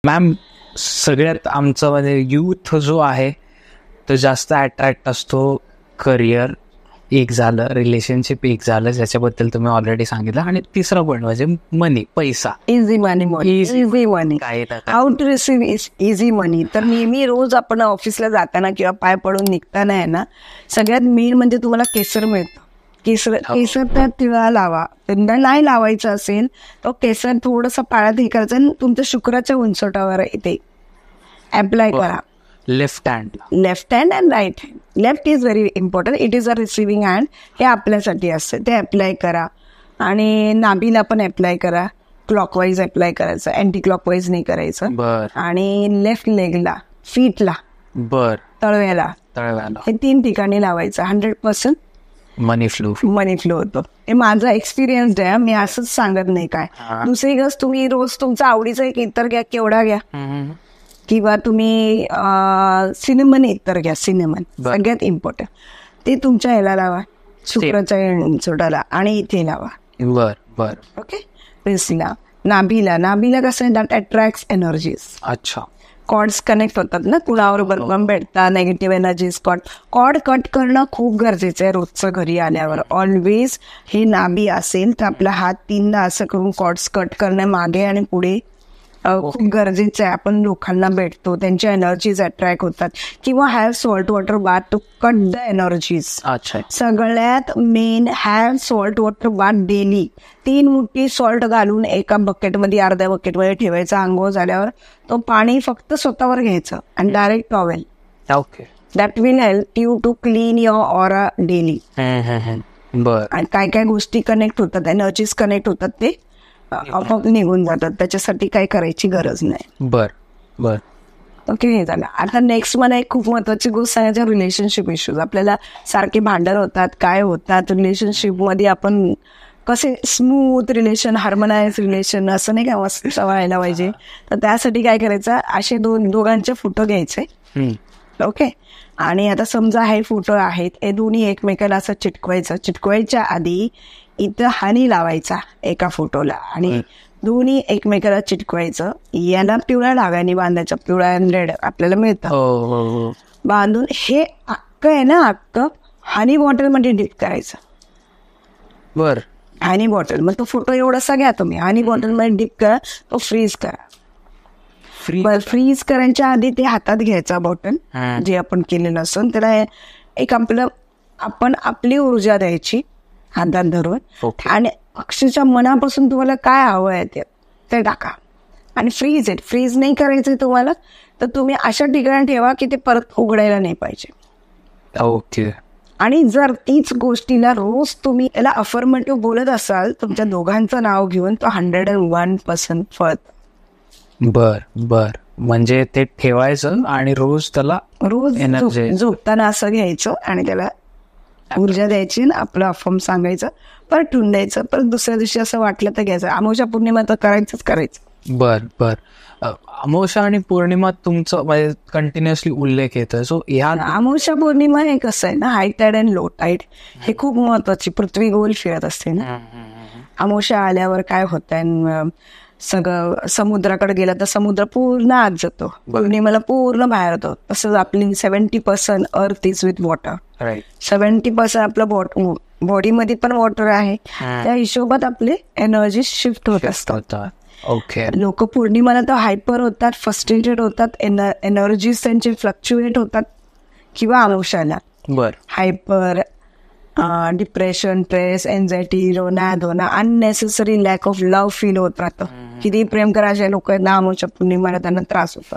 Ma'am, सगळ्यात आमचं म्हणजे यूथ जो आहे तो जास्त अट्रॅक्ट असतो करिअर एक झालं, रिलेशनशिप एक झालं, ज्याच्याबद्दल तुम्ही ऑलरेडी सांगितलं, आणि तिसरं पॉईंट म्हणजे मनी, पैसा. Easy money, easy money, how to receive easy money. तर नेहमी रोज आपण ऑफिसला जाताना किंवा पाय पडून निघताना आहे ना, सगळ्यात मेन म्हणजे तुम्हाला केसर मिळतं. केसर त्यात तिळा लावा. त्यांना नाही लावायचं असेल तर केसर थोडंसं पाण्यात हे करायचं आणि तुमच्या शुक्राच्या उंचवटावर इथे अप्लाय करा. Left hand and right hand. Left is very important, it is a receiving hand. हे आपल्यासाठी असतं, ते अप्लाय करा. आणि नाभीला पण अप्लाय करा. क्लॉकवाईज अप्लाय करायचं, अँटी क्लॉकवाईज नाही करायचं. आणि लेफ्ट लेगला, फीटला, तळव्याला, हे 3 ठिकाणी लावायचं. 100% मनी फ्लो होतो. हे माझा एक्सपिरियन्स आहे, मी असंच सांगत नाही काय. दुसरी गोष्ट, तुम्ही रोज तुमचा आवडीचा एक इतर घ्या, केवढा घ्या, किंवा तुम्ही सिनेमन इतर घ्या. सिनेमन सगळ्यात इम्पॉर्टंट, ते तुमच्या ह्याला लावा, शुक्राच्या सोडाला, आणि इथे लावा. ओके. पेसला, नाभीला कसं आहे, दॅट अट्रॅक्ट्स एनर्जीज. अच्छा. कॉर्ड्स कनेक्ट होतात ना, कुणाबरोबर पण भेटतात नेगेटिव्ह एनर्जीज. कॉर्ड कट करणं खूप गरजेचं आहे रोजचं घरी आल्यावर. ऑलवेज हे नाभी असेल तर आपला हात 3दा असं करून कॉर्ड्स कट करणं मागे आणि पुढे खूप गरजेचं आहे. आपण लोकांना भेटतो, त्यांच्या एनर्जीज अट्रॅक्ट होतात. किंवा have salt water bath to cut the energies. सगळ्यात main, have salt water bath daily. 3 मुठी सॉल्ट घालून एका बकेटमध्ये, अर्ध्या बकेटमध्ये ठेवायचं. आंघोळ झाल्यावर तो पाणी फक्त स्वतःवर घ्यायचं आणि direct towel. That will help you to clean your aura daily. आणि काय काय गोष्टी कनेक्ट होतात, एनर्जीज कनेक्ट होतात, ते आपोआप निघून जातात. त्याच्यासाठी काय करायची गरज नाही. ओके, हे झालं. आता नेक्स्ट मला एक खूप महत्वाची गोष्ट सांगायची, रिलेशनशिप इश्यूज. आपल्याला सारखे भांडण होतात, काय होतात रिलेशनशिपमध्ये, आपण कसे स्मूथ रिलेशन, हार्मोनाइज रिलेशन असं नाही का मस्त व्हायला पाहिजे. तर त्यासाठी काय करायचं, असे दोघांचे फोटो घ्यायचे. ओके. आणि आता समजा हे फोटो आहेत, हे दोन्ही एकमेकाला असं चिटकवायचं. चिटकवायच्या आधी इथं हानी लावायचा एका फोटोला, आणि दोन्ही एकमेकाला चिटकवायचं. याला पिवळ्या धाग्याने बांधायचं, पिवळा अँड रेड आपल्याला मिळतं. बांधून हे अक्क आहे ना, अक्क हनी बॉटल मध्ये डिप करायचं. हनी बॉटल, मग तो फोटो एवढासा घ्या तुम्ही, हनी बॉटल मध्ये डिप करा, तो फ्रीज करा. फ्रीज करायच्या आधी ते हातात घ्यायचा बॉटल, जे आपण केलेलं असतं, त्याला एक आपण आपली ऊर्जा द्यायची हातात धरून. आणि अक्षरशः मनापासून तुम्हाला काय हवं आहे ते टाका आणि फ्रीज नाही करायचं तुम्हाला, तर तुम्ही अशा ठिकाणी ठेवा की ते परत उघडायला नाही पाहिजे. ओके. आणि जर तीच गोष्टीला रोज तुम्ही याला अफर्मेटिव्ह बोलत असाल, तुमच्या दोघांचं नाव घेऊन, तो 101% फळत. म्हणजे ते ठेवायचं आणि रोज त्याला झोपताना असं घ्यायचं आणि त्याला ऊर्जा द्यायची, आपलं अफर्म सांगायचं, परत ठेवून द्यायचं. परत दुसऱ्या दिवशी असं वाटलं तर घ्यायचं. अमावस्या पौर्णिमा तर करायचं. अमावस्या आणि पौर्णिमा तुमचं म्हणजे कंटिन्युअसली उल्लेख येतोय. सो ह्या अमावस्या पौर्णिमा हे कसं आहे ना, high tide and low tide हे खूप महत्वाची. पृथ्वी गोल फिरत असते ना. अमावस्या आल्यावर काय होतंय, सगळं समुद्राकडे गेला तर समुद्र पूर्ण आत जातो, पौर्णिमेला पूर्ण बाहेर होतो. तसंच आपली 70% अर्थ इज विथ वॉटर. 70% आपलं बॉडीमध्ये पण वॉटर आहे. त्या हिशोबात आपले एनर्जी शिफ्ट होत असतात. लोक पौर्णिमेला तर हायपर होतात, फ्रस्ट्रेटेड होतात, एनर्जीज त्यांचे फ्लक्च्युएट होतात. किंवा अमावस्याला हायपर, डिप्रेशन, स्ट्रेस, एन्झायटी, धोना, unnecessary lack of love feel होत राहतं. किती प्रेम करायचे लोक ना, अमावस्या पौर्णिमेला त्यांना त्रास होतो.